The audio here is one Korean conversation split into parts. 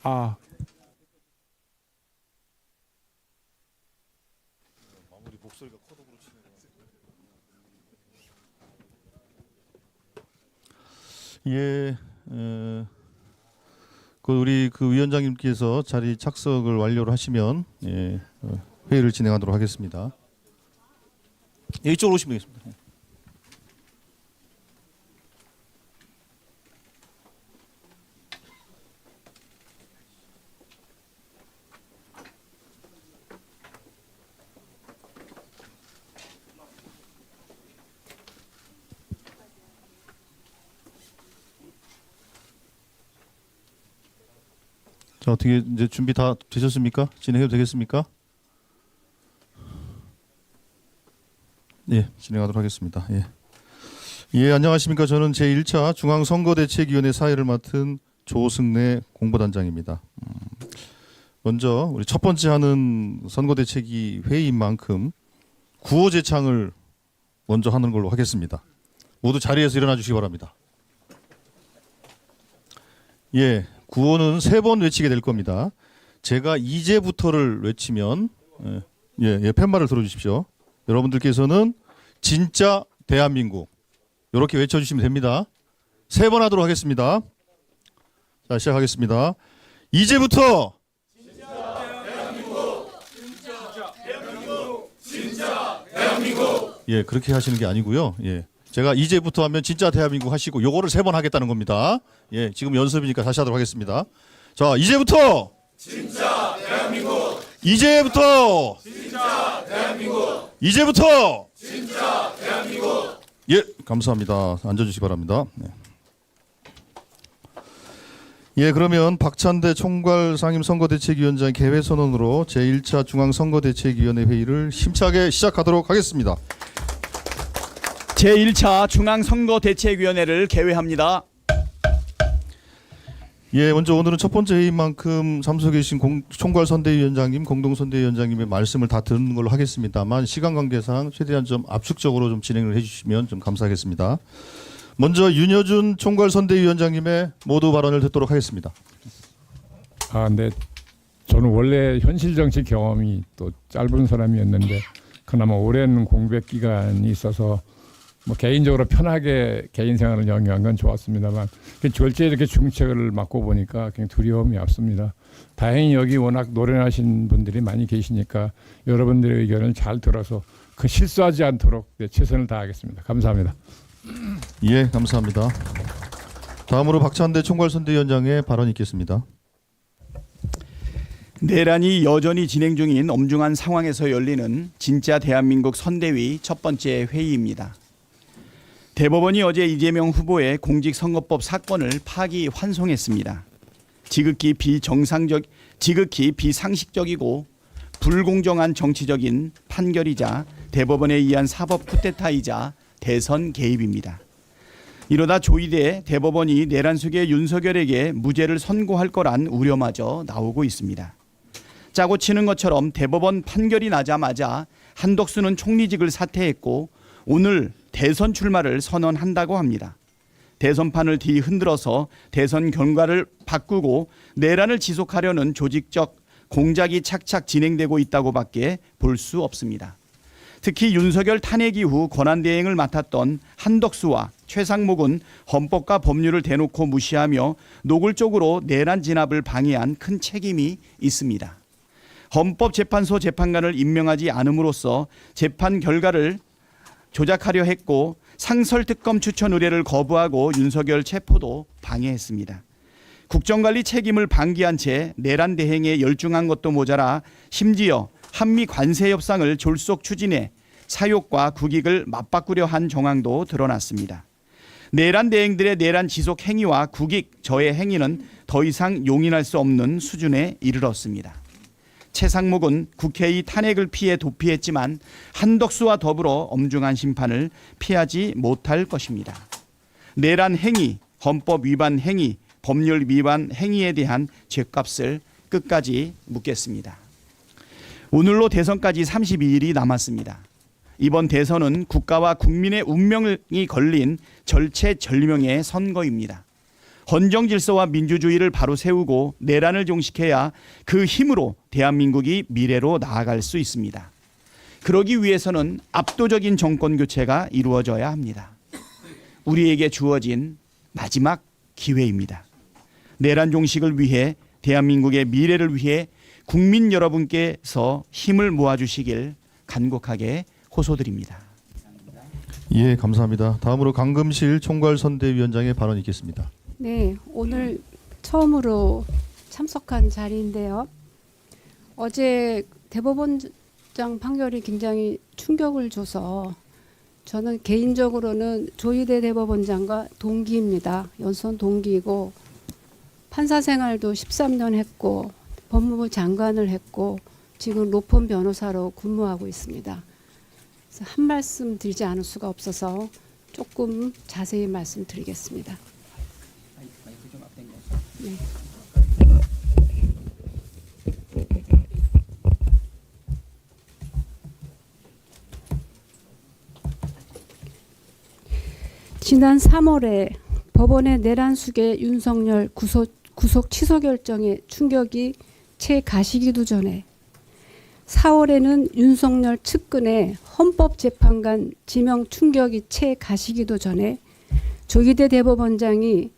아, 마무리 목소리가 커도 그렇지. 예, 우리 위원장님께서 자리 착석을 완료를 하시면 회의를 진행하도록 하겠습니다. 이쪽으로 오시면 되겠습니다. 자, 어떻게 이제 준비 다 되셨습니까? 진행해도 되겠습니까? 예, 진행하도록 하겠습니다. 예, 안녕하십니까? 저는 제1차 중앙선거대책위원회 사회를 맡은 조승래 공보단장입니다. 먼저 우리 첫 번째 하는 선거대책위 회의인 만큼 구호 제창을 먼저 하는 걸로 하겠습니다. 모두 자리에서 일어나 주시기 바랍니다. 예, 구호는 3번 외치게 될 겁니다. 제가 이제부터를 외치면 팻말을 들어주십시오. 여러분들께서는 진짜 대한민국 이렇게 외쳐주시면 됩니다. 3번 하도록 하겠습니다. 자, 시작하겠습니다. 이제부터 진짜 대한민국, 진짜 대한민국, 진짜 대한민국. 예, 그렇게 하시는 게 아니고요. 예. 제가 이제부터 하면 진짜 대한민국 하시고 요거를 3번 하겠다는 겁니다. 예, 지금 연습이니까 다시 하도록 하겠습니다. 자, 이제부터 진짜 대한민국. 이제부터 진짜 대한민국. 이제부터 진짜 대한민국. 예, 감사합니다. 앉아주시기 바랍니다. 네. 예, 그러면 박찬대 총괄 상임선거대책위원장의 개회선언으로 제1차 중앙선거대책위원회 회의를 힘차게 시작하도록 하겠습니다. 제1차 중앙선거대책위원회를 개회합니다. 예, 먼저 오늘은 첫 번째 회의인 만큼 참석해 주신 총괄선대위원장님, 공동선대위원장님의 말씀을 다 듣는 걸로 하겠습니다만 시간 관계상 최대한 좀 압축적으로 좀 진행을 해주시면 좀 감사하겠습니다. 먼저 윤여준 총괄선대위원장님의 모두 발언을 듣도록 하겠습니다. 네. 저는 원래 현실 정치 경험이 또 짧은 사람이었는데 그나마 오랜 공백 기간이 있어서 뭐 개인적으로 편하게 개인 생활을 영위한 건 좋았습니다만 절제 이렇게 중책을 맡고 보니까 굉장히 두려움이 앞섭니다. 다행히 여기 워낙 노련하신 분들이 많이 계시니까 여러분들의 의견을 잘 들어서 그 실수하지 않도록 최선을 다하겠습니다. 감사합니다. 예, 감사합니다. 다음으로 박찬대 총괄선대위원장의 발언이 있겠습니다. 내란이 여전히 진행 중인 엄중한 상황에서 열리는 진짜 대한민국 선대위 첫 번째 회의입니다. 대법원이 어제 이재명 후보의 공직선거법 사건을 파기환송했습니다. 지극히 비상식적이고 불공정한 정치적인 판결이자 대법원에 의한 사법 쿠데타이자 대선 개입입니다. 이러다 조이대 대법원이 내란 속의 윤석열에게 무죄를 선고할 거란 우려마저 나오고 있습니다. 짜고 치는 것처럼 대법원 판결이 나자마자 한덕수는 총리직을 사퇴했고 오늘 대선 출마를 선언한다고 합니다. 대선판을 뒤흔들어서 대선 결과를 바꾸고 내란을 지속하려는 조직적 공작이 착착 진행되고 있다고밖에 볼 수 없습니다. 특히 윤석열 탄핵 이후 권한대행을 맡았던 한덕수와 최상목은 헌법과 법률을 대놓고 무시하며 노골적으로 내란 진압을 방해한 큰 책임이 있습니다. 헌법재판소 재판관을 임명하지 않음으로써 재판 결과를 조작하려 했고 상설특검 추천 의뢰를 거부하고 윤석열 체포도 방해했습니다. 국정관리 책임을 방기한 채 내란 대행에 열중한 것도 모자라 심지어 한미 관세 협상을 졸속 추진해 사욕과 국익을 맞바꾸려 한 정황도 드러났습니다. 내란 대행들의 내란 지속 행위와 국익 저해 행위는 더 이상 용인할 수 없는 수준에 이르렀습니다. 최상목은 국회의 탄핵을 피해 도피했지만 한덕수와 더불어 엄중한 심판을 피하지 못할 것입니다. 내란 행위, 헌법 위반 행위, 법률 위반 행위에 대한 죗값을 끝까지 묻겠습니다. 오늘로 대선까지 32일이 남았습니다. 이번 대선은 국가와 국민의 운명이 걸린 절체절명의 선거입니다. 헌정 질서와 민주주의를 바로 세우고 내란을 종식해야 그 힘으로 대한민국이 미래로 나아갈 수 있습니다. 그러기 위해서는 압도적인 정권 교체가 이루어져야 합니다. 우리에게 주어진 마지막 기회입니다. 내란 종식을 위해 대한민국의 미래를 위해 국민 여러분께서 힘을 모아주시길 간곡하게 호소드립니다. 예, 감사합니다. 다음으로 강금실 총괄선대위원장의 발언이 있겠습니다. 네, 오늘 처음으로 참석한 자리인데요. 어제 대법원장 판결이 굉장히 충격을 줘서 저는 개인적으로는 조희대 대법원장과 동기입니다. 연수원 동기이고 판사 생활도 13년 했고 법무부 장관을 했고 지금 로펌 변호사로 근무하고 있습니다. 그래서 한 말씀 드리지 않을 수가 없어서 조금 자세히 말씀드리겠습니다. 네. 지난 3월에 법원의 내란 수계 윤석열 구속 취소 결정에 충격이 채 가시기도 전에 4월에는 윤석열 측근의 헌법재판관 지명 충격이 채 가시기도 전에 조희대 대법원장이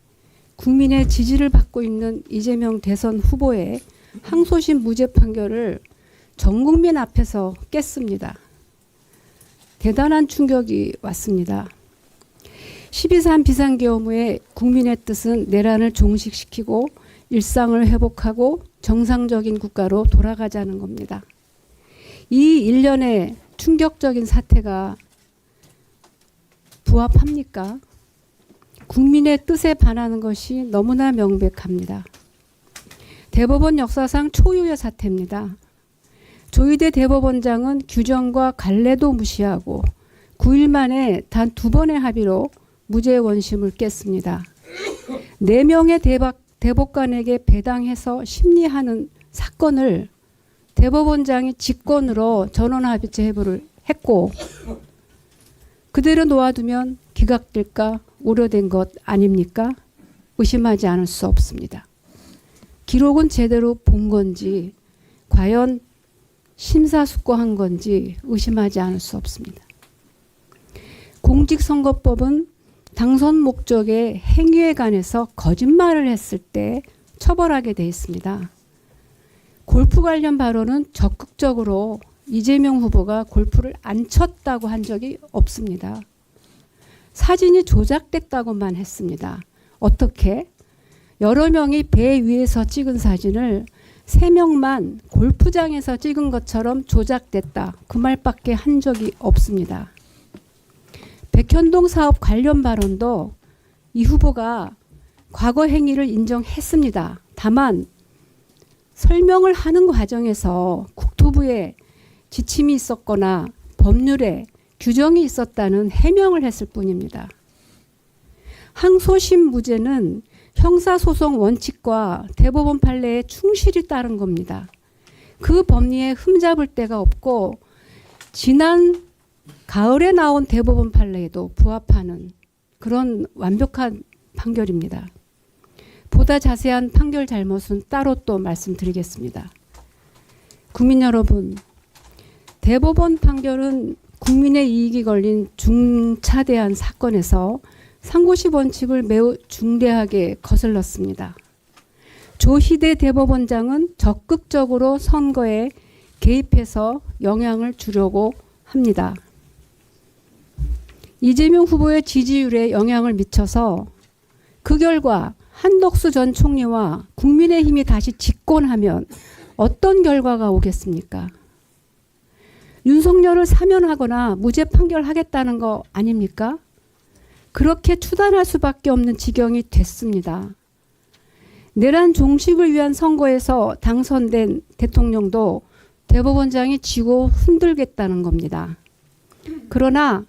국민의 지지를 받고 있는 이재명 대선 후보의 항소심 무죄 판결을 전 국민 앞에서 깼습니다. 대단한 충격이 왔습니다. 12.3 비상계엄후에 국민의 뜻은 내란을 종식시키고 일상을 회복하고 정상적인 국가로 돌아가자는 겁니다. 이 일련의 충격적인 사태가 부합합니까? 국민의 뜻에 반하는 것이 너무나 명백합니다. 대법원 역사상 초유의 사태입니다. 조희대 대법원장은 규정과 관례도 무시하고 9일 만에 단 2번의 합의로 무죄 원심을 깼습니다. 4명의 대법관에게 배당해서 심리하는 사건을 대법원장이 직권으로 전원합의체 회부를 했고 그대로 놓아두면 기각될까 우려된 것 아닙니까? 의심하지 않을 수 없습니다. 기록은 제대로 본 건지 과연 심사숙고한 건지 의심하지 않을 수 없습니다. 공직선거법은 당선 목적의 행위에 관해서 거짓말을 했을 때 처벌하게 돼 있습니다. 골프 관련 발언은 적극적으로 이재명 후보가 골프를 안 쳤다고 한 적이 없습니다. 사진이 조작됐다고만 했습니다. 어떻게? 여러 명이 배 위에서 찍은 사진을 3명만 골프장에서 찍은 것처럼 조작됐다. 그 말밖에 한 적이 없습니다. 백현동 사업 관련 발언도 이 후보가 과거 행위를 인정했습니다. 다만 설명을 하는 과정에서 국토부에 지침이 있었거나 법률에 규정이 있었다는 해명을 했을 뿐입니다. 항소심 무죄는 형사소송 원칙과 대법원 판례에 충실히 따른 겁니다. 그 법리에 흠잡을 데가 없고 지난 가을에 나온 대법원 판례에도 부합하는 그런 완벽한 판결입니다. 보다 자세한 판결 잘못은 따로 또 말씀드리겠습니다. 국민 여러분, 대법원 판결은 국민의 이익이 걸린 중차대한 사건에서 상고시 원칙을 매우 중대하게 거슬렀습니다. 조희대 대법원장은 적극적으로 선거에 개입해서 영향을 주려고 합니다. 이재명 후보의 지지율에 영향을 미쳐서 그 결과 한덕수 전 총리와 국민의힘이 다시 집권하면 어떤 결과가 오겠습니까? 윤석열을 사면하거나 무죄 판결하겠다는 거 아닙니까? 그렇게 추단할 수밖에 없는 지경이 됐습니다. 내란 종식을 위한 선거에서 당선된 대통령도 대법원장이 지고 흔들겠다는 겁니다. 그러나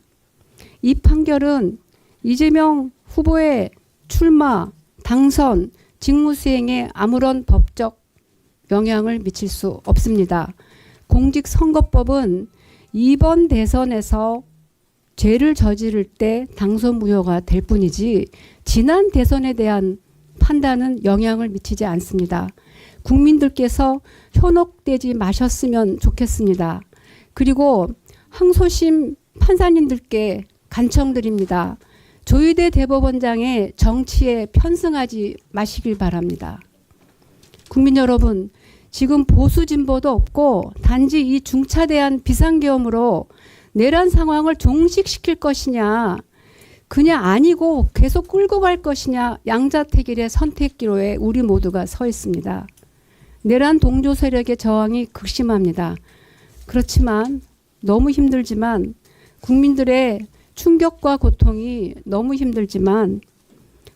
이 판결은 이재명 후보의 출마, 당선, 직무수행에 아무런 법적 영향을 미칠 수 없습니다. 공직선거법은 이번 대선에서 죄를 저지를 때 당선 무효가 될 뿐이지 지난 대선에 대한 판단은 영향을 미치지 않습니다. 국민들께서 현혹되지 마셨으면 좋겠습니다. 그리고 항소심 판사님들께 간청드립니다. 조희대 대법원장의 정치에 편승하지 마시길 바랍니다. 국민 여러분, 지금 보수 진보도 없고 단지 이 중차대한 비상계엄으로 내란 상황을 종식시킬 것이냐, 그냥 아니고 계속 끌고 갈 것이냐, 양자택일의 선택기로에 우리 모두가 서 있습니다. 내란 동조 세력의 저항이 극심합니다. 그렇지만 너무 힘들지만 국민들의 충격과 고통이 너무 힘들지만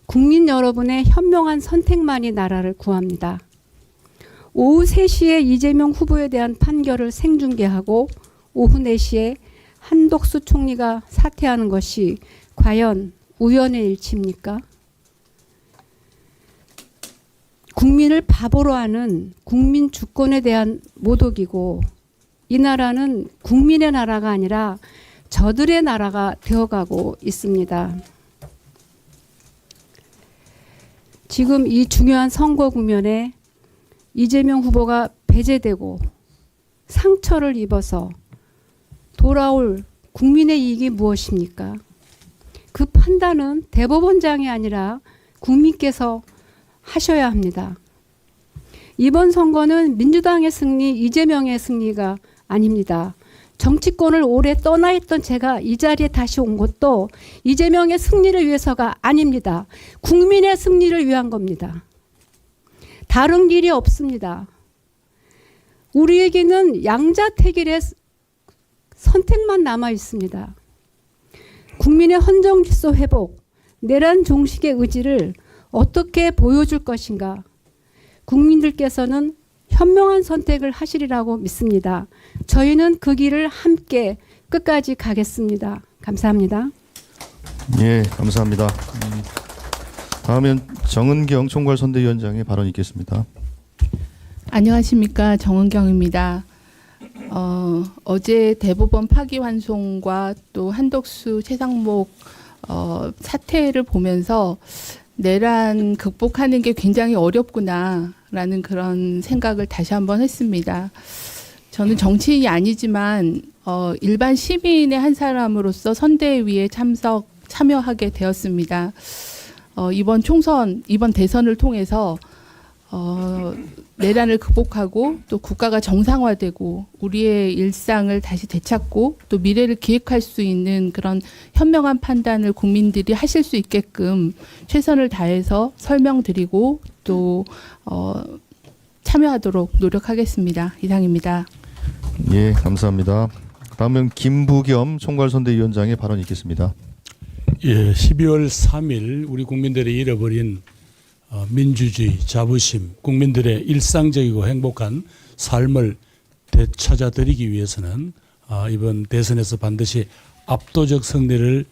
국민 여러분의 현명한 선택만이 나라를 구합니다. 오후 3시에 이재명 후보에 대한 판결을 생중계하고 오후 4시에 한덕수 총리가 사퇴하는 것이 과연 우연의 일치입니까? 국민을 바보로 하는 국민 주권에 대한 모독이고 이 나라는 국민의 나라가 아니라 저들의 나라가 되어가고 있습니다. 지금 이 중요한 선거 국면에 이재명 후보가 배제되고 상처를 입어서 돌아올 국민의 이익이 무엇입니까? 그 판단은 대법원장이 아니라 국민께서 하셔야 합니다. 이번 선거는 민주당의 승리, 이재명의 승리가 아닙니다. 정치권을 오래 떠나 있던 제가 이 자리에 다시 온 것도 이재명의 승리를 위해서가 아닙니다. 국민의 승리를 위한 겁니다. 다른 길이 없습니다. 우리에게는 양자택일의 선택만 남아 있습니다. 국민의 헌정질서 회복, 내란 종식의 의지를 어떻게 보여줄 것인가? 국민들께서는 현명한 선택을 하시리라고 믿습니다. 저희는 그 길을 함께 끝까지 가겠습니다. 감사합니다. 예, 감사합니다. 다음은 정은경 총괄선대위원장의 발언이 있겠습니다. 안녕하십니까, 정은경입니다. 어제 대법원 파기환송과 또 한덕수 최상목 사태를 보면서 내란 극복하는 게 굉장히 어렵구나라는 그런 생각을 다시 한번 했습니다. 저는 정치인이 아니지만 일반 시민의 한 사람으로서 선대위에 참여하게 되었습니다. 이번 총선, 이번 대선을 통해서 내란을 극복하고 또 국가가 정상화되고 우리의 일상을 다시 되찾고 또 미래를 기획할 수 있는 그런 현명한 판단을 국민들이 하실 수 있게끔 최선을 다해서 설명드리고 또 참여하도록 노력하겠습니다. 이상입니다. 예, 감사합니다. 다음은 김부겸 총괄선대위원장의 발언이 있겠습니다. 예, 12월 3일 우리 국민들이 잃어버린 민주주의, 자부심, 국민들의 일상적이고 행복한 삶을 되찾아드리기 위해서는 이번 대선에서 반드시 압도적 승리를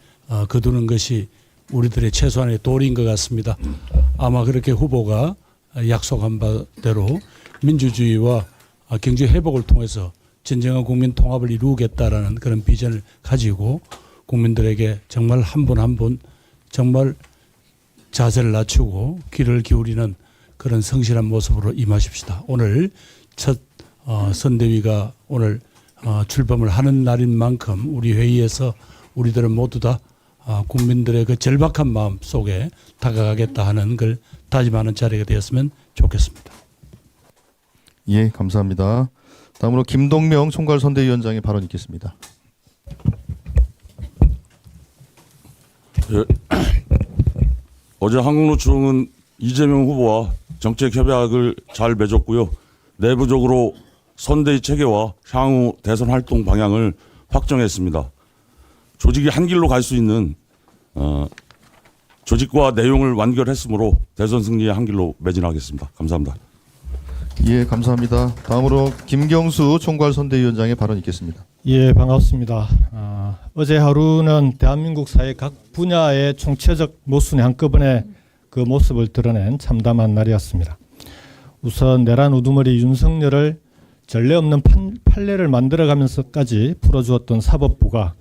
거두는 것이 우리들의 최소한의 도리인 것 같습니다. 아마 그렇게 후보가 약속한 바대로 민주주의와 경제 회복을 통해서 진정한 국민 통합을 이루겠다라는 그런 비전을 가지고 국민들에게 정말 한 분 한 분 정말 자세를 낮추고 귀를 기울이는 그런 성실한 모습으로 임하십시다. 오늘 첫 선대위가 오늘 출범을 하는 날인 만큼 우리 회의에서 우리들은 모두 다 국민들의 그 절박한 마음 속에 다가가겠다 하는 걸 다짐하는 자리가 되었으면 좋겠습니다. 예, 감사합니다. 다음으로 김동명 총괄선대위원장의 발언이 있겠습니다. 예. 어제 한국노총은 이재명 후보와 정책 협약을 잘 맺었고요. 내부적으로 선대위 체계와 향후 대선 활동 방향을 확정했습니다. 조직이 한 길로 갈 수 있는 조직과 내용을 완결했으므로 대선 승리의 한 길로 매진하겠습니다. 감사합니다. 예, 감사합니다. 다음으로 김경수 총괄선대위원장의 발언이 있겠습니다. 예, 반갑습니다. 어제 하루는 대한민국 사회 각 분야의 총체적 모순의 한꺼번에 그 모습을 드러낸 참담한 날이었습니다. 우선 내란 우두머리 윤석열을 전례 없는 판례를 만들어가면서까지 풀어주었던 사법부가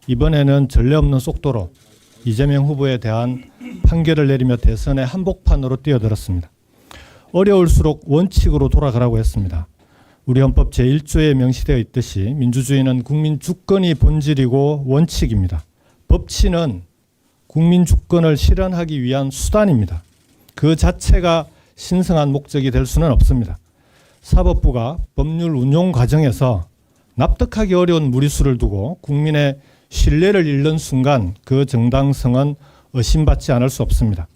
이번에는 전례 없는 속도로 이재명 후보에 대한 판결을 내리며 대선의 한복판으로 뛰어들었습니다. 어려울수록 원칙으로 돌아가라고 했습니다. 우리 헌법 제1조에 명시되어 있듯이 민주주의는 국민 주권이 본질이고 원칙입니다. 법치는 국민 주권을 실현하기 위한 수단입니다. 그 자체가 신성한 목적이 될 수는 없습니다. 사법부가 법률 운용 과정에서 납득하기 어려운 무리수를 두고 국민의 신뢰를 잃는 순간 그 정당성은 의심받지 않을 수 없습니다.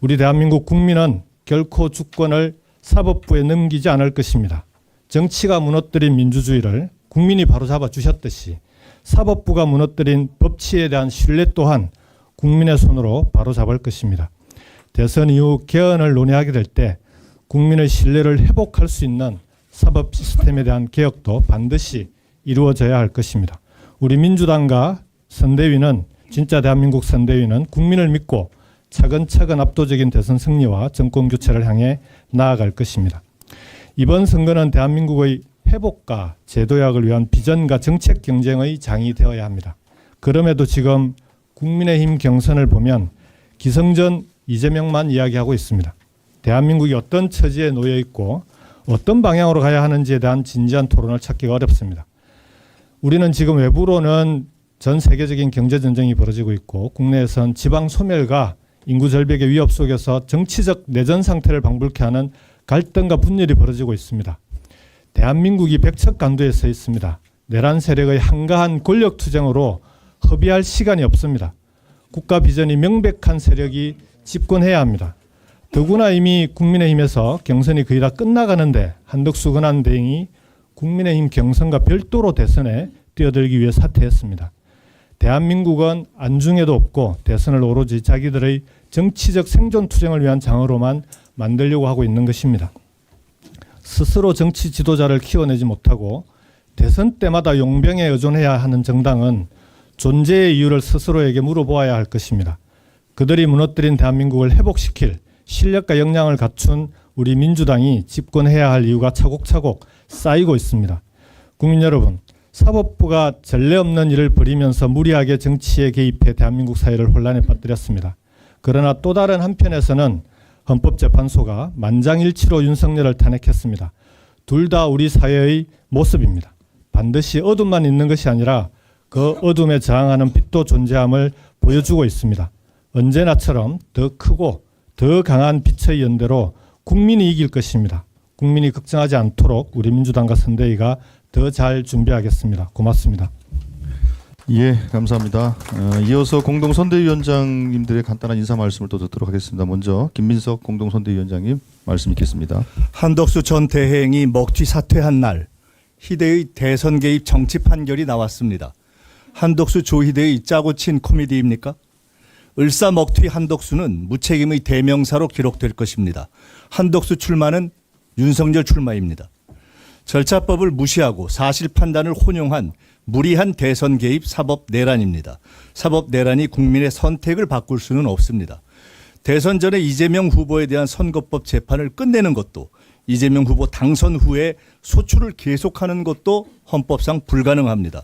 우리 대한민국 국민은 결코 주권을 사법부에 넘기지 않을 것입니다. 정치가 무너뜨린 민주주의를 국민이 바로잡아 주셨듯이 사법부가 무너뜨린 법치에 대한 신뢰 또한 국민의 손으로 바로잡을 것입니다. 대선 이후 개헌을 논의하게 될 때 국민의 신뢰를 회복할 수 있는 사법 시스템에 대한 개혁도 반드시 이루어져야 할 것입니다. 우리 민주당과 선대위는 진짜 대한민국 선대위는 국민을 믿고 차근차근 압도적인 대선 승리와 정권 교체를 향해 나아갈 것입니다. 이번 선거는 대한민국의 회복과 제도약을 위한 비전과 정책 경쟁의 장이 되어야 합니다. 그럼에도 지금 국민의힘 경선을 보면 기성전 이재명만 이야기하고 있습니다. 대한민국이 어떤 처지에 놓여 있고 어떤 방향으로 가야 하는지에 대한 진지한 토론을 찾기가 어렵습니다. 우리는 지금 외부로는 전 세계적인 경제 전쟁이 벌어지고 있고 국내에선 지방 소멸과 인구 절벽의 위협 속에서 정치적 내전 상태를 방불케 하는 갈등과 분열이 벌어지고 있습니다. 대한민국이 백척간두에 서 있습니다. 내란 세력의 한가한 권력 투쟁으로 허비할 시간이 없습니다. 국가 비전이 명백한 세력이 집권해야 합니다. 더구나 이미 국민의힘에서 경선이 거의 다 끝나가는데 한덕수 권한대행이 국민의힘 경선과 별도로 대선에 뛰어들기 위해 사퇴했습니다. 대한민국은 안중에도 없고 대선을 오로지 자기들의 정치적 생존 투쟁을 위한 장으로만 만들려고 하고 있는 것입니다. 스스로 정치 지도자를 키워내지 못하고 대선 때마다 용병에 의존해야 하는 정당은 존재의 이유를 스스로에게 물어보아야 할 것입니다. 그들이 무너뜨린 대한민국을 회복시킬 실력과 역량을 갖춘 우리 민주당이 집권해야 할 이유가 차곡차곡 쌓이고 있습니다. 국민 여러분, 사법부가 전례 없는 일을 벌이면서 무리하게 정치에 개입해 대한민국 사회를 혼란에 빠뜨렸습니다. 그러나 또 다른 한편에서는 헌법재판소가 만장일치로 윤석열을 탄핵했습니다. 둘 다 우리 사회의 모습입니다. 반드시 어둠만 있는 것이 아니라 그 어둠에 저항하는 빛도 존재함을 보여주고 있습니다. 언제나처럼 더 크고 더 강한 빛의 연대로 국민이 이길 것입니다. 국민이 걱정하지 않도록 우리 민주당과 선대위가 더 잘 준비하겠습니다. 고맙습니다. 예, 감사합니다. 이어서 공동선대위원장님들의 간단한 인사 말씀을 또 듣도록 하겠습니다. 먼저 김민석 공동선대위원장님 말씀 있겠습니다. 한덕수 전 대행이 먹튀 사퇴한 날 희대의 대선 개입 정치 판결이 나왔습니다. 한덕수 조희대의 짜고 친 코미디입니까? 을사 먹튀 한덕수는 무책임의 대명사로 기록될 것입니다. 한덕수 출마는 윤석열 출마입니다. 절차법을 무시하고 사실 판단을 혼용한 무리한 대선 개입 사법 내란입니다. 사법 내란이 국민의 선택을 바꿀 수는 없습니다. 대선 전에 이재명 후보에 대한 선거법 재판을 끝내는 것도 이재명 후보 당선 후에 소출을 계속하는 것도 헌법상 불가능합니다.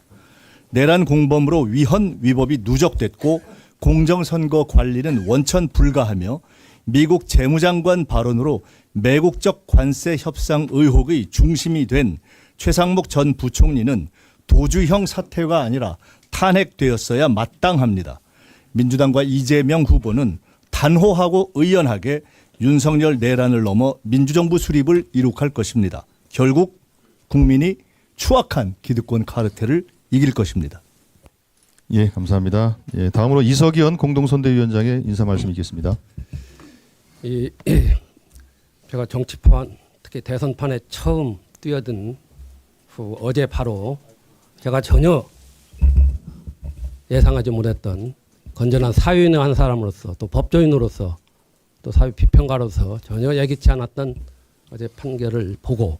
내란 공범으로 위헌 위법이 누적됐고 공정선거 관리는 원천 불가하며 미국 재무장관 발언으로 매국적 관세 협상 의혹의 중심이 된 최상목 전 부총리는 도주형 사퇴가 아니라 탄핵되었어야 마땅합니다. 민주당과 이재명 후보는 단호하고 의연하게 윤석열 내란을 넘어 민주정부 수립을 이룩할 것입니다. 결국 국민이 추악한 기득권 카르텔을 이길 것입니다. 예, 감사합니다. 예, 다음으로 이석연 공동선대위원장의 인사 말씀 있겠습니다. 제가 정치판 특히 대선판에 처음 뛰어든 후 어제 바로 제가 전혀 예상하지 못했던 건전한 사회인의 한 사람으로서 또 법조인으로서 또 사회 비평가로서 전혀 예기치 않았던 어제 판결을 보고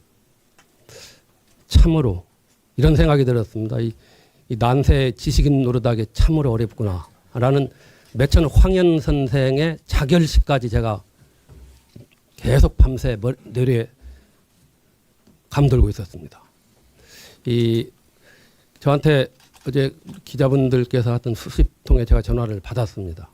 참으로 이런 생각이 들었습니다. 이 난세 지식인 노릇하기 참으로 어렵구나라는 매천 황현 선생의 자결식까지 제가 계속 밤새 뇌리에 감돌고 있었습니다. 저한테 어제 기자분들께서 하던 수십 통에 제가 전화를 받았습니다.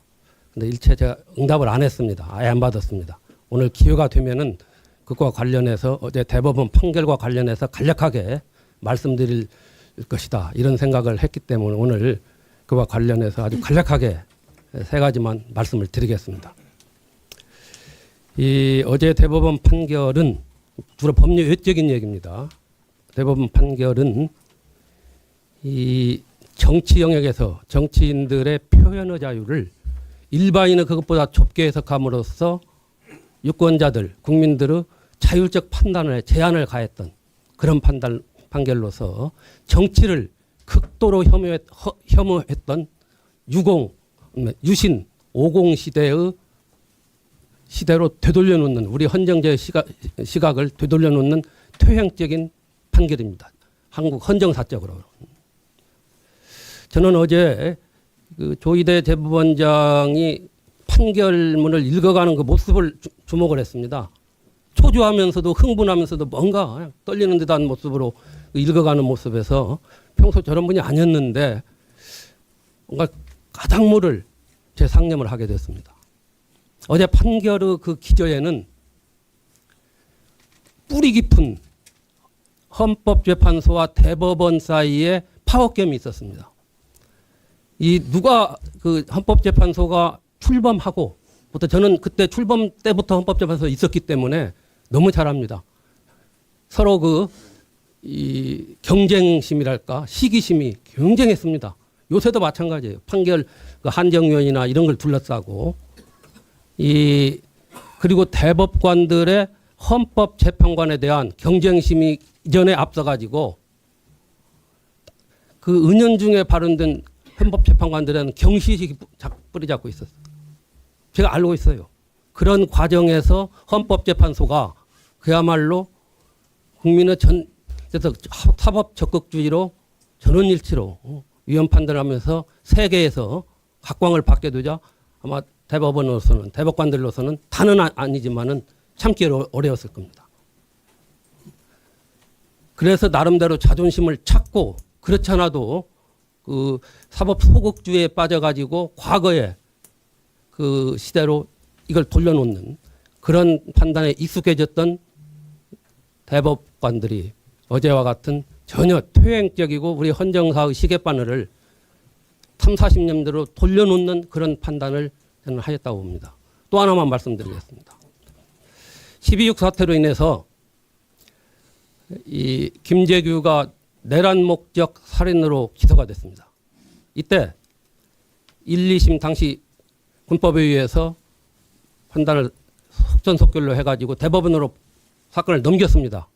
근데 일체 제가 응답을 안 했습니다. 아예 안 받았습니다. 오늘 기회가 되면은 그것과 관련해서 어제 대법원 판결과 관련해서 간략하게 말씀드릴 것이다. 이런 생각을 했기 때문에 오늘 그와 관련해서 아주 간략하게 세 가지만 말씀을 드리겠습니다. 이 어제 대법원 판결은 주로 법률 외적인 얘기입니다. 대법원 판결은 이 정치 영역에서 정치인들의 표현의 자유를 일반인은 그것보다 좁게 해석함으로써 유권자들, 국민들의 자율적 판단에 제한을 가했던 그런 판결로서 정치를 극도로 혐오했던 유신 50 시대로 되돌려놓는 우리 헌정제의 시각을 되돌려놓는 퇴행적인 판결입니다. 한국 헌정사적으로. 저는 어제 그 조희대 대법원장이 판결문을 읽어가는 그 모습을 주목을 했습니다. 초조하면서도 흥분하면서도 뭔가 떨리는 듯한 모습으로 읽어가는 모습에서 평소 저런 분이 아니었는데 뭔가 가닥모를 제 상념을 하게 됐습니다. 어제 판결의 그 기저에는 뿌리 깊은 헌법재판소와 대법원 사이에 파워겜이 있었습니다. 이 누가 그 헌법재판소가 출범하고, 부터 저는 그때 출범 때부터 헌법재판소에 있었기 때문에 너무 잘 압니다. 서로 이 경쟁심이랄까 시기심이 경쟁했습니다. 요새도 마찬가지예요. 판결 한정위원이나 이런 걸 둘러싸고 그리고 대법관들의 헌법재판관에 대한 경쟁심이 이전에 앞서가지고 그 은연중에 발언된 헌법재판관들은 경시의식이 뿌리 잡고 있었어요. 제가 알고 있어요. 그런 과정에서 헌법재판소가 그야말로 국민의 그래서 사법 적극주의로 전원일치로 위헌 판단하면서 세계에서 각광을 받게 되자 아마 대법원으로서는 대법관들로서는 다는 아니지만은 참기 어려웠을 겁니다. 그래서 나름대로 자존심을 찾고 그렇지 않아도 그 사법 소극주의에 빠져가지고 과거에 그 시대로 이걸 돌려놓는 그런 판단에 익숙해졌던 대법관들이 어제와 같은 전혀 퇴행적이고 우리 헌정사의 시계바늘을 30, 40년대로 돌려놓는 그런 판단을 저는 하였다고 봅니다. 또 하나만 말씀드리겠습니다. 12.6 사태로 인해서 이 김재규가 내란 목적 살인으로 기소가 됐습니다. 이때 1, 2심 당시 군법에 의해서 판단을 속전속결로 해가지고 대법원으로 사건을 넘겼습니다.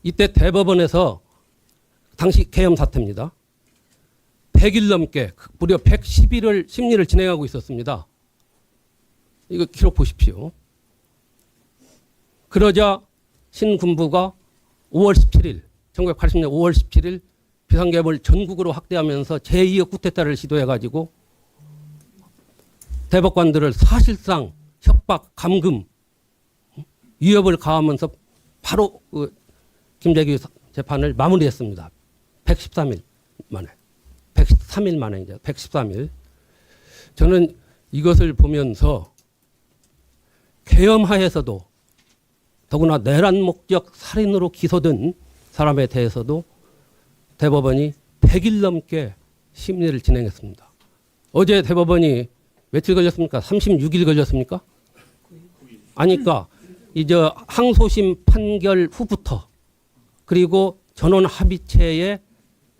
이때 대법원에서 당시 계엄 사태입니다. 100일 넘게 무려 110일을 심리를 진행하고 있었습니다. 이거 기록 보십시오. 그러자 신군부가 5월 17일 1980년 5월 17일 비상계엄을 전국으로 확대하면서 제2의 쿠데타를 시도해가지고 대법관들을 사실상 협박, 감금, 위협을 가하면서 바로 김재규 재판을 마무리했습니다. 113일 만에. 103일 만에 이제 113일. 저는 이것을 보면서 계엄하에서도 더구나 내란 목적 살인으로 기소된 사람에 대해서도 대법원이 100일 넘게 심리를 진행했습니다. 어제 대법원이 며칠 걸렸습니까? 36일 걸렸습니까? 아니까 이제 항소심 판결 후부터 그리고 전원 합의체에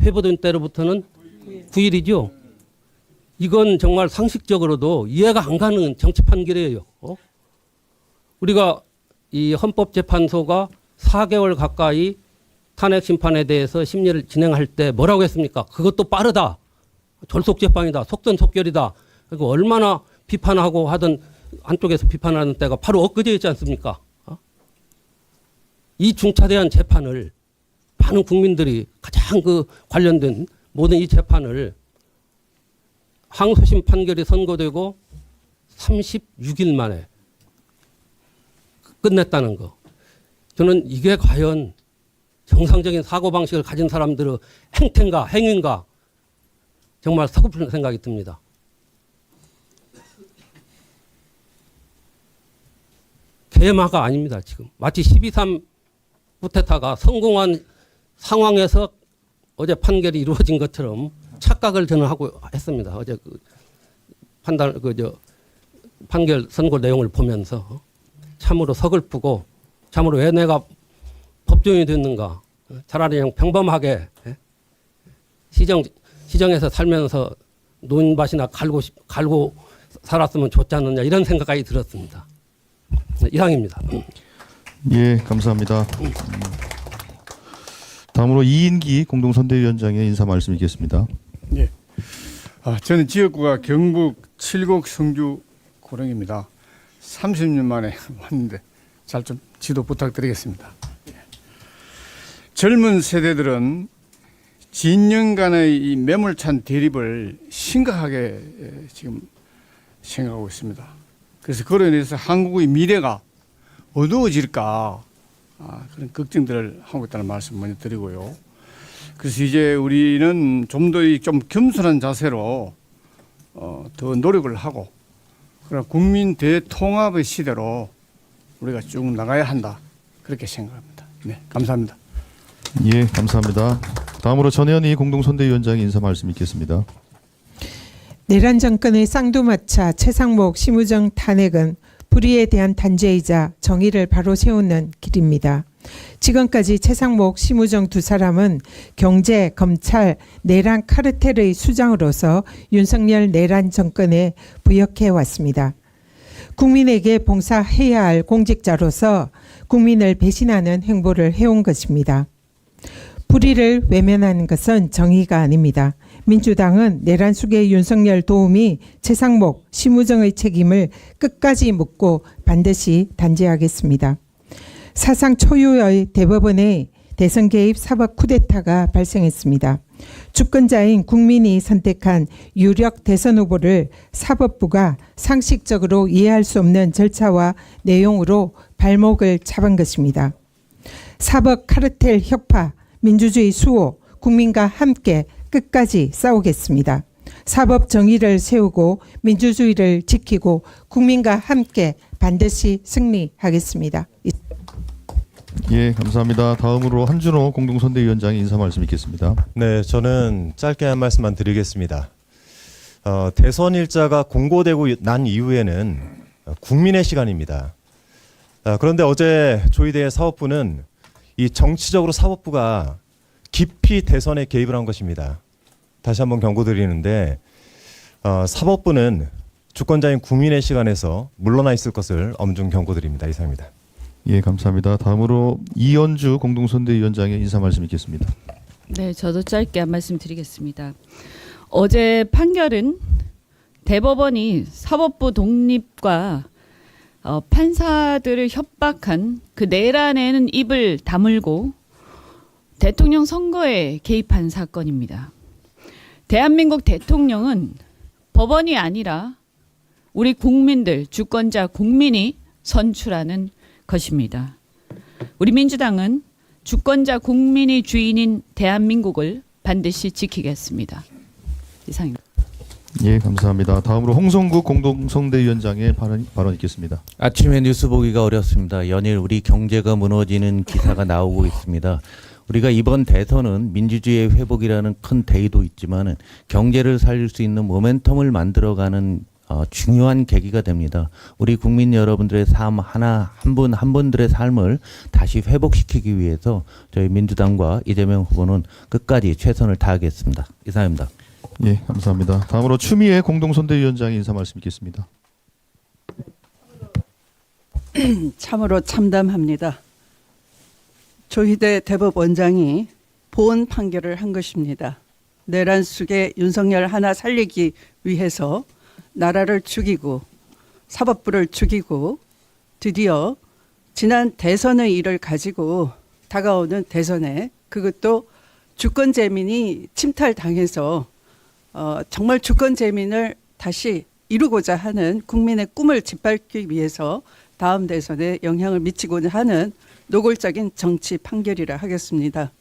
회부된 때로부터는 9일이죠. 이건 정말 상식적으로도 이해가 안 가는 정치 판결이에요. 우리가 이 헌법재판소가 4개월 가까이 탄핵 심판에 대해서 심리를 진행할 때 뭐라고 했습니까? 그것도 빠르다. 졸속재판이다. 속전속결이다. 그리고 얼마나 비판하고 하던 한쪽에서 비판하는 때가 바로 엊그제였지 않습니까? 이 중차대한 재판을 많은 국민들이 가장 관련된 모든 이 재판을 항소심 판결이 선고되고 36일 만에 끝냈다는 거. 저는 이게 과연 정상적인 사고방식을 가진 사람들의 행태인가 행위인가 정말 서글픈 생각이 듭니다. 대마가 아닙니다. 지금 마치 12.3 쿠데타가 성공한 상황에서 어제 판결이 이루어진 것처럼 착각을 저는 하고 했습니다. 어제 그 판결 선고 내용을 보면서 참으로 서글프고 참으로 왜 내가 법조인이 됐는가. 차라리 그냥 평범하게 시정에서 살면서 논밭이나 갈고 살았으면 좋지 않느냐 이런 생각까지 들었습니다. 이상입니다. 예, 감사합니다. 다음으로 이인기 공동선대위원장의 인사 말씀 있겠습니다. 네. 저는 지역구가 경북 칠곡 성주 고령입니다. 30년 만에 왔는데 잘 좀 지도 부탁드리겠습니다. 젊은 세대들은 진영 간의 이 매몰찬 대립을 심각하게 지금 생각하고 있습니다. 그래서 그로 인해서 한국의 미래가 어두워질까 그런 걱정들을 하고 있다는 말씀 먼저 드리고요. 그래서 이제 우리는 좀 더 좀 겸손한 자세로 더 노력을 하고 그런 국민 대통합의 시대로 우리가 쭉 나가야 한다 그렇게 생각합니다. 네, 감사합니다. 예, 감사합니다. 다음으로 전혜연이 공동선대위원장의 인사 말씀 있겠습니다. 내란 정권의 쌍두마차 최상목 심우정 탄핵은 불의에 대한 단죄이자 정의를 바로 세우는 길입니다. 지금까지 최상목, 심우정 두 사람은 경제, 검찰, 내란 카르텔의 수장으로서 윤석열 내란 정권에 부역해 왔습니다. 국민에게 봉사해야 할 공직자로서 국민을 배신하는 행보를 해온 것입니다. 불의를 외면하는 것은 정의가 아닙니다. 민주당은 내란 수괴 윤석열 도우미 최상목, 심우정의 책임을 끝까지 묻고 반드시 단죄하겠습니다. 사상 초유의 대법원의 대선 개입 사법 쿠데타가 발생했습니다. 주권자인 국민이 선택한 유력 대선 후보를 사법부가 상식적으로 이해할 수 없는 절차와 내용으로 발목을 잡은 것입니다. 사법 카르텔 혁파, 민주주의 수호, 국민과 함께 끝까지 싸우겠습니다. 사법 정의를 세우고 민주주의를 지키고 국민과 함께 반드시 승리하겠습니다. 예, 감사합니다. 다음으로 한준호 공동선대위원장의 인사 말씀 있겠습니다. 네, 저는 짧게 한 말씀만 드리겠습니다. 대선 일자가 공고되고 난 이후에는 국민의 시간입니다. 그런데 어제 조희대 사법부는 이 정치적으로 사법부가 깊이 대선에 개입을 한 것입니다. 다시 한번 경고드리는데 사법부는 주권자인 국민의 시간에서 물러나 있을 것을 엄중 경고드립니다. 이상입니다. 예, 감사합니다. 다음으로 이연주 공동선대위원장의 인사 말씀 있겠습니다. 네, 저도 짧게 한 말씀 드리겠습니다. 어제 판결은 대법원이 사법부 독립과 판사들을 협박한 그 내란에는 입을 다물고 대통령 선거에 개입한 사건입니다. 대한민국 대통령은 법원이 아니라 우리 국민들, 주권자 국민이 선출하는 것입니다. 우리 민주당은 주권자 국민이 주인인 대한민국을 반드시 지키겠습니다. 이상입니다. 예, 감사합니다. 다음으로 홍성국 공동선대위원장의 발언 있겠습니다. 아침에 뉴스 보기가 어렵습니다. 연일 우리 경제가 무너지는 기사가 나오고 있습니다. 우리가 이번 대선은 민주주의의 회복이라는 큰 대의도 있지만 경제를 살릴 수 있는 모멘텀을 만들어가는 중요한 계기가 됩니다. 우리 국민 여러분들의 삶 한 분 한 분들의 삶을 다시 회복시키기 위해서 저희 민주당과 이재명 후보는 끝까지 최선을 다하겠습니다. 이상입니다. 예, 감사합니다. 다음으로 추미애 공동선대위원장의 인사 말씀 있겠습니다. 참으로 참담합니다. 조희대 대법원장이 보은 판결을 한 것입니다. 내란 속에 윤석열 하나 살리기 위해서 나라를 죽이고 사법부를 죽이고 드디어 지난 대선의 일을 가지고 다가오는 대선에 그것도 주권재민이 침탈당해서 정말 주권재민을 다시 이루고자 하는 국민의 꿈을 짓밟기 위해서 다음 대선에 영향을 미치고자 하는 노골적인 정치 판결이라 하겠습니다.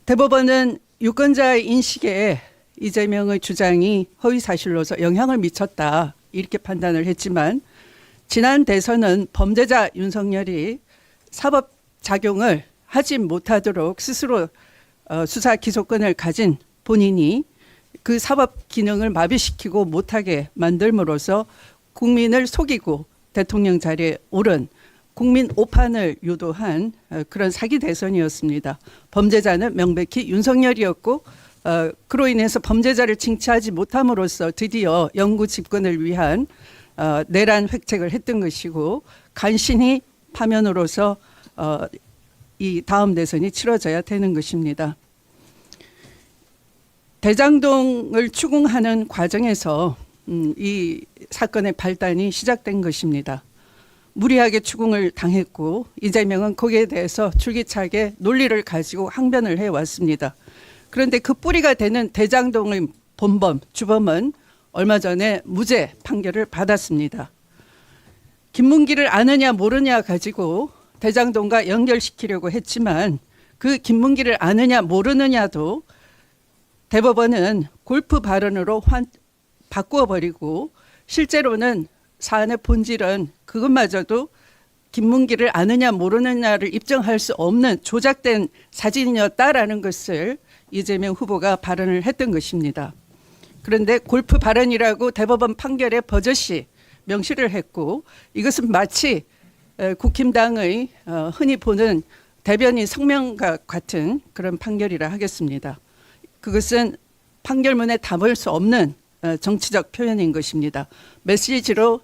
대법원은 유권자의 인식에 이재명의 주장이 허위사실로서 영향을 미쳤다 이렇게 판단을 했지만 지난 대선은 범죄자 윤석열이 사법 작용을 하지 못하도록 스스로 수사 기소권을 가진 본인이 그 사법 기능을 마비시키고 못하게 만들므로써 국민을 속이고 대통령 자리에 오른 국민 오판을 유도한 그런 사기 대선이었습니다. 범죄자는 명백히 윤석열이었고 그로 인해서 범죄자를 징치하지 못함으로써 드디어 영구 집권을 위한 내란 획책을 했던 것이고 간신히 파면으로서 이 다음 대선이 치러져야 되는 것입니다. 대장동을 추궁하는 과정에서 이 사건의 발단이 시작된 것입니다. 무리하게 추궁을 당했고 이재명은 거기에 대해서 줄기차게 논리를 가지고 항변을 해왔습니다. 그런데 그 뿌리가 되는 대장동의 본범, 주범은 얼마 전에 무죄 판결을 받았습니다. 김문기를 아느냐 모르냐 가지고 대장동과 연결시키려고 했지만 그 김문기를 아느냐 모르느냐도 대법원은 골프 발언으로 바꾸어 버리고 실제로는 사안의 본질은 그것마저도 김문기를 아느냐 모르느냐를 입증할 수 없는 조작된 사진이었다라는 것을 이재명 후보가 발언을 했던 것입니다. 그런데 골프 발언이라고 대법원 판결에 버젓이 명시를 했고 이것은 마치 국힘당의 흔히 보는 대변인 성명과 같은 그런 판결이라 하겠습니다. 그것은 판결문에 담을 수 없는 정치적 표현인 것입니다. 메시지로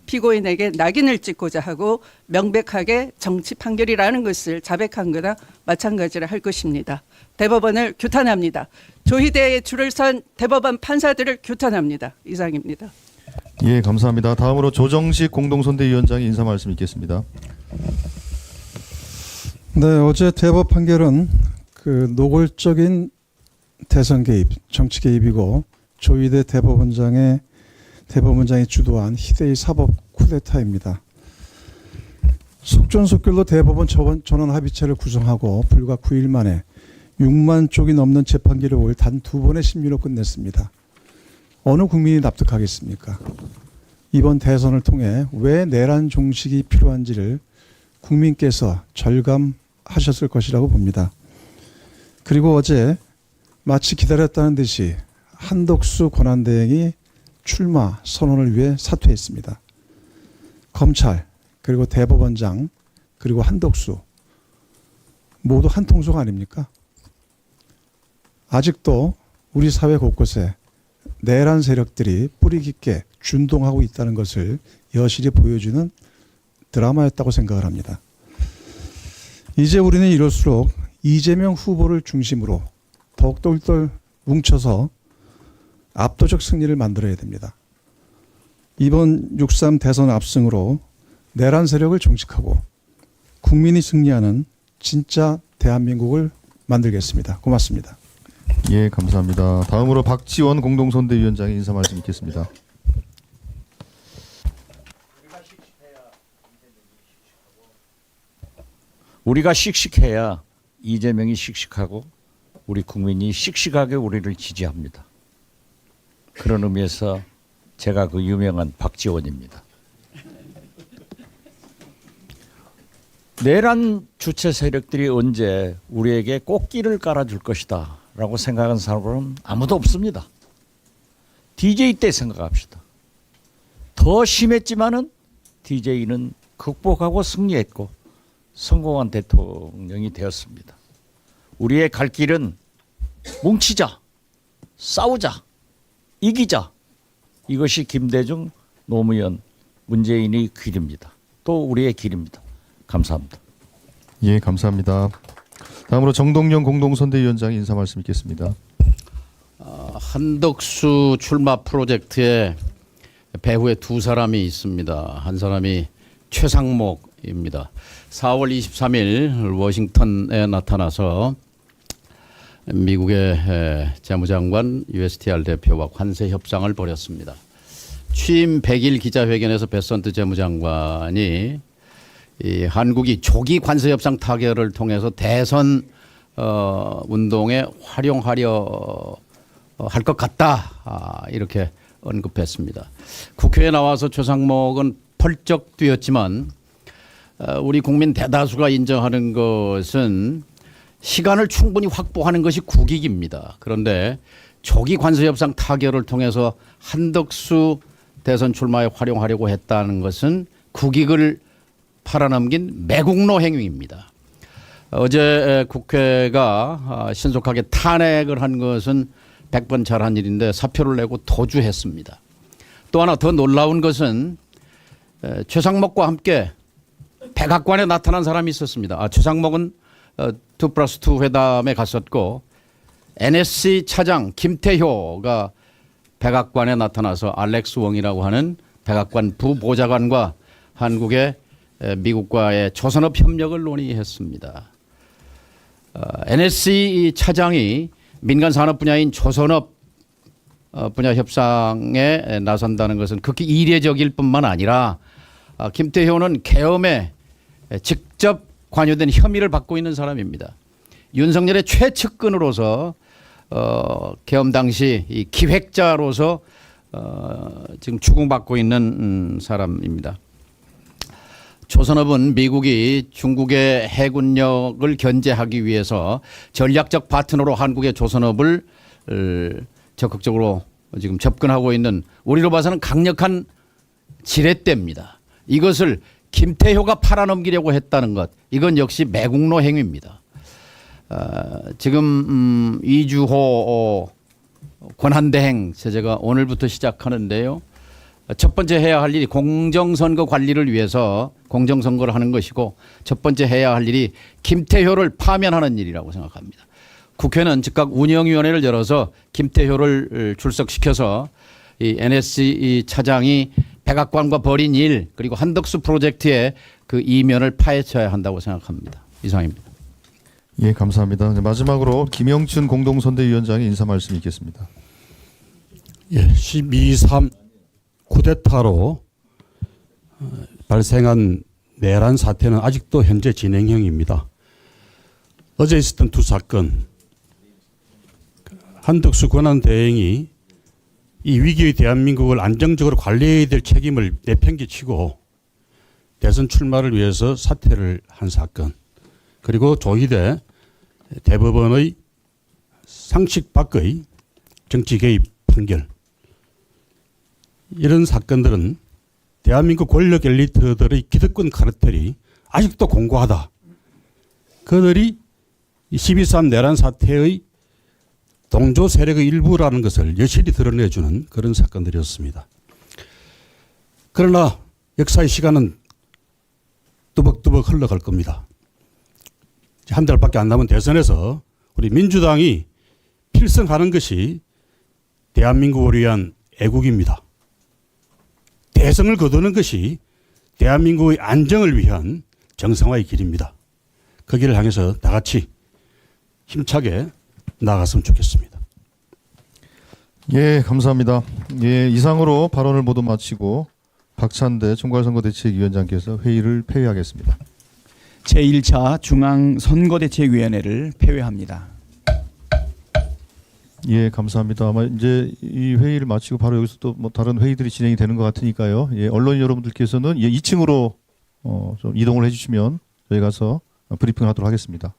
피고인에게 낙인을 찍고자 하고 명백하게 정치 판결이라는 것을 자백한 거나 마찬가지라 할 것입니다. 대법원을 규탄합니다. 조희대의 줄을 선 대법원 판사들을 규탄합니다. 이상입니다. 예, 감사합니다. 다음으로 조정식 공동선대위원장의 인사 말씀 있겠습니다. 네, 어제 대법 판결은 그 노골적인 대선 개입, 정치 개입이고 조희대 대법원장이 주도한 희대의 사법 쿠데타입니다. 속전속결로 대법원 전원 합의체를 구성하고 불과 9일 만에 6만 쪽이 넘는 재판 기록을 단 2번의 심리로 끝냈습니다. 어느 국민이 납득하겠습니까? 이번 대선을 통해 왜 내란 종식이 필요한지를 국민께서 절감하셨을 것이라고 봅니다. 그리고 어제 마치 기다렸다는 듯이 한덕수 권한대행이 출마 선언을 위해 사퇴했습니다. 검찰, 그리고 대법원장, 그리고 한덕수 모두 한 통속 아닙니까? 아직도 우리 사회 곳곳에 내란 세력들이 뿌리 깊게 준동하고 있다는 것을 여실히 보여주는 드라마였다고 생각을 합니다. 이제 우리는 이럴수록 이재명 후보를 중심으로 더욱 똘똘 뭉쳐서 압도적 승리를 만들어야 됩니다. 이번 6.3 대선 압승으로 내란 세력을 종식하고 국민이 승리하는 진짜 대한민국을 만들겠습니다. 고맙습니다. 예, 감사합니다. 다음으로 박지원 공동선대위원장의 인사 말씀 있겠습니다. 우리가 씩씩해야 이재명이 씩씩하고 우리 국민이 씩씩하게 우리를 지지합니다. 그런 의미에서 제가 그 유명한 박지원입니다. 내란 주체 세력들이 언제 우리에게 꽃길을 깔아줄 것이다 라고 생각하는 사람은 아무도 없습니다. DJ 때 생각합시다. 더 심했지만은 DJ는 극복하고 승리했고 성공한 대통령이 되었습니다. 우리의 갈 길은 뭉치자, 싸우자, 이기자. 이것이 김대중, 노무현, 문재인의 길입니다. 또 우리의 길입니다. 감사합니다. 예, 감사합니다. 다음으로 정동영 공동선대위원장 인사 말씀 있겠습니다. 한덕수 출마 프로젝트에 배후에 두 사람이 있습니다. 한 사람이 최상목입니다. 4월 23일 워싱턴에 나타나서 미국의 재무장관 USTR 대표와 관세 협상을 벌였습니다. 취임 100일 기자회견에서 베선트 재무장관이 이 한국이 조기 관세 협상 타결을 통해서 대선 운동에 활용하려 할 것 같다 이렇게 언급했습니다. 국회에 나와서 최상목은 펄쩍 뛰었지만 우리 국민 대다수가 인정하는 것은 시간을 충분히 확보하는 것이 국익입니다. 그런데 조기 관세협상 타결을 통해서 한덕수 대선 출마에 활용하려고 했다는 것은 국익을 팔아넘긴 매국노 행위입니다. 어제 국회가 신속하게 탄핵을 한 것은 100번 잘한 일인데 사표를 내고 도주했습니다. 또 하나 더 놀라운 것은 최상목과 함께 백악관에 나타난 사람이 있었습니다. 최상목은 2+2 회담에 갔었고 NSC 차장 김태효가 백악관에 나타나서 알렉스 웡이라고 하는 백악관 부보좌관과 한국의 미국과의 조선업 협력을 논의했습니다. NSC 차장이 민간 산업 분야인 조선업 분야 협상에 나선다는 것은 극히 이례적일 뿐만 아니라 김태효는 계엄에 직접 관여된 혐의를 받고 있는 사람입니다. 윤석열의 최측근으로서 계엄 당시 이 기획자로서 지금 추궁받고 있는 사람입니다. 조선업은 미국이 중국의 해군력을 견제하기 위해서 전략적 파트너로 한국의 조선업을 적극적으로 지금 접근하고 있는 우리로 봐서는 강력한 지렛대입니다. 이것을 김태효가 팔아넘기려고 했다는 것, 이건 역시 매국노 행위입니다. 지금 이주호 권한대행 제재가 오늘부터 시작하는데요. 첫 번째 해야 할 일이 공정선거 관리를 위해서 공정선거를 하는 것이고 첫 번째 해야 할 일이 김태효를 파면하는 일이라고 생각합니다. 국회는 즉각 운영위원회를 열어서 김태효를 출석시켜서 이 NSC 차장이 백악관과 벌인 일 그리고 한덕수 프로젝트의 그 이면을 파헤쳐야 한다고 생각합니다. 이상입니다. 예, 감사합니다. 마지막으로 김영춘 공동선대위원장의 인사 말씀 있겠습니다. 예, 12.3 쿠데타로 발생한 내란 사태는 아직도 현재 진행형입니다. 어제 있었던 두 사건, 한덕수 권한대행이 이 위기의 대한민국을 안정적으로 관리해야 될 책임을 내팽개치고 대선 출마를 위해서 사퇴를 한 사건, 그리고 조희대 대법원의 상식 밖의 정치 개입 판결, 이런 사건들은 대한민국 권력 엘리트들의 기득권 카르텔이 아직도 공고하다. 그들이 12.3 내란 사태의 동조 세력의 일부라는 것을 여실히 드러내주는 그런 사건들이었습니다. 그러나 역사의 시간은 뚜벅뚜벅 흘러갈 겁니다. 한 달밖에 안 남은 대선에서 우리 민주당이 필승하는 것이 대한민국을 위한 애국입니다. 대성을 거두는 것이 대한민국의 안정을 위한 정상화의 길입니다. 그 길을 향해서 다 같이 힘차게 나아갔으면 좋겠습니다. 예, 감사합니다. 예, 이상으로 발언을 모두 마치고 박찬대 총괄선거대책위원장께서 회의를 폐회하겠습니다. 제1차 중앙선거대책위원회를 폐회합니다. 예, 감사합니다. 아마 이제 이 회의를 마치고 바로 여기서 또 뭐 다른 회의들이 진행이 되는 것 같으니까요. 예, 언론인 여러분들께서는 2층으로 좀 이동을 해주시면 저희 가서 브리핑을 하도록 하겠습니다.